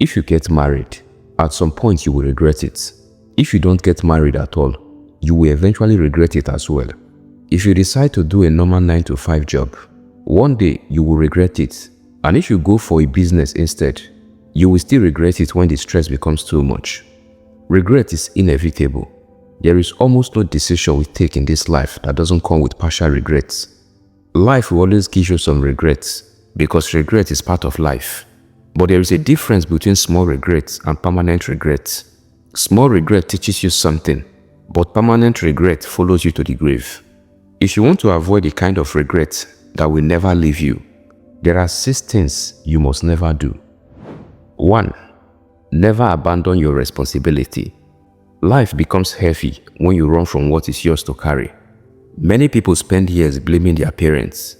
If you get married, at some point you will regret it. If you don't get married at all, you will eventually regret it as well. If you decide to do a normal 9-to-5 job, one day you will regret it. And if you go for a business instead, you will still regret it when the stress becomes too much. Regret is inevitable. There is almost no decision we take in this life that doesn't come with partial regrets. Life will always give you some regrets because regret is part of life. But there is a difference between small regrets and permanent regrets. Small regret teaches you something, but permanent regret follows you to the grave. If you want to avoid the kind of regret that will never leave you, there are 6 things you must never do. 1. Never abandon your responsibility. Life becomes heavy when you run from what is yours to carry. Many people spend years blaming their parents,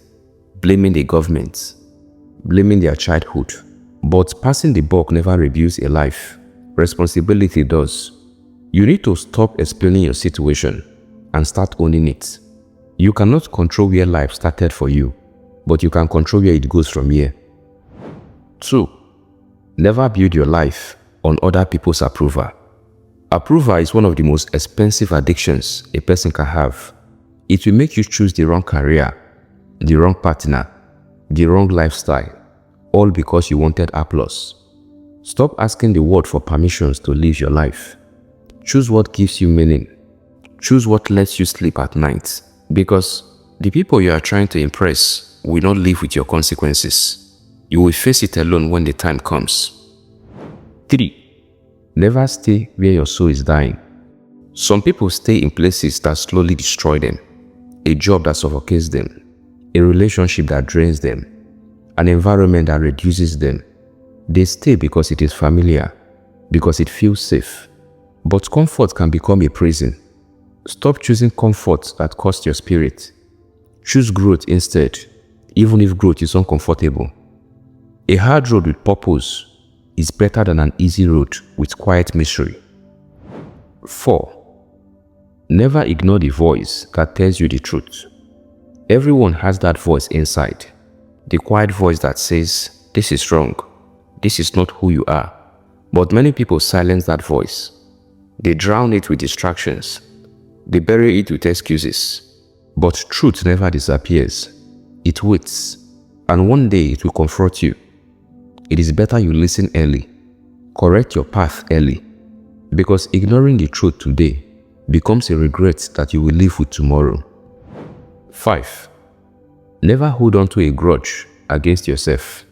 blaming the government, blaming their childhood. But passing the buck never rebuilds a life. Responsibility does. You need to stop explaining your situation and start owning it. You cannot control where life started for you, but you can control where it goes from here. 2. Never build your life on other people's approval. Approval is one of the most expensive addictions a person can have. It will make you choose the wrong career, the wrong partner, the wrong lifestyle, all because you wanted applause. Stop asking the world for permissions to live your life. Choose what gives you meaning. Choose what lets you sleep at night, because the people you are trying to impress will not live with your consequences. You will face it alone when the time comes. 3. Never stay where your soul is dying. Some people stay in places that slowly destroy them. A job that suffocates them. A relationship that drains them. An environment that reduces them. They stay because it is familiar, because it feels safe. But comfort can become a prison. Stop choosing comfort that costs your spirit. Choose growth instead, even if growth is uncomfortable. A hard road with purpose is better than an easy road with quiet misery. 4. Never ignore the voice that tells you the truth. Everyone has that voice inside. The quiet voice that says, "This is wrong. This is not who you are." But many people silence that voice. They drown it with distractions. They bury it with excuses. But truth never disappears. It waits. And one day it will confront you. It is better you listen early. Correct your path early. Because ignoring the truth today becomes a regret that you will live with tomorrow. 5. Never hold on to a grudge against yourself.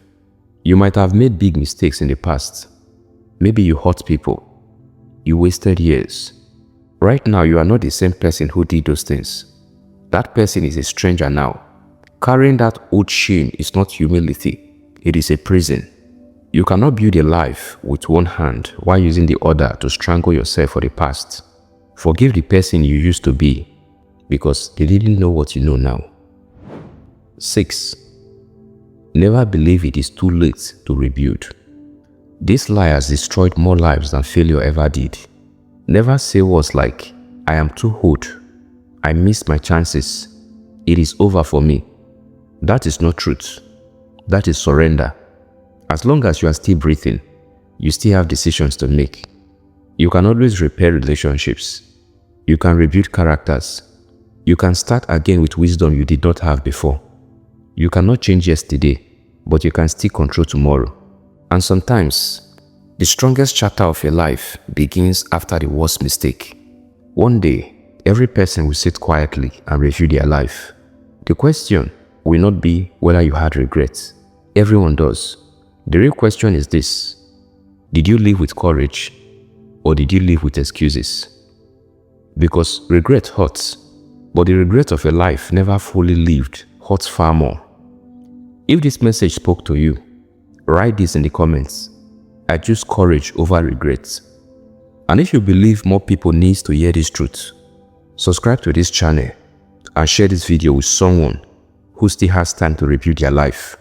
You might have made big mistakes in the past. Maybe you hurt people. You wasted years. Right now, you are not the same person who did those things. That person is a stranger now. Carrying that old shame is not humility. It is a prison. You cannot build a life with one hand while using the other to strangle yourself for the past. Forgive the person you used to be because they didn't know what you know now. 6. Never believe it is too late to rebuild. This lie has destroyed more lives than failure ever did. Never say words like, "I am too old. I missed my chances. It is over for me." That is not truth. That is surrender. As long as you are still breathing, you still have decisions to make. You can always repair relationships. You can rebuild characters. You can start again with wisdom you did not have before. You cannot change yesterday, but you can still control tomorrow. And sometimes, the strongest chapter of your life begins after the worst mistake. One day, every person will sit quietly and review their life. The question will not be whether you had regrets. Everyone does. The real question is this: did you live with courage or did you live with excuses? Because regret hurts, but the regret of a life never fully lived hurts far more. If this message spoke to you, write this in the comments. I choose courage over regrets. And if you believe more people need to hear this truth, subscribe to this channel and share this video with someone who still has time to review their life.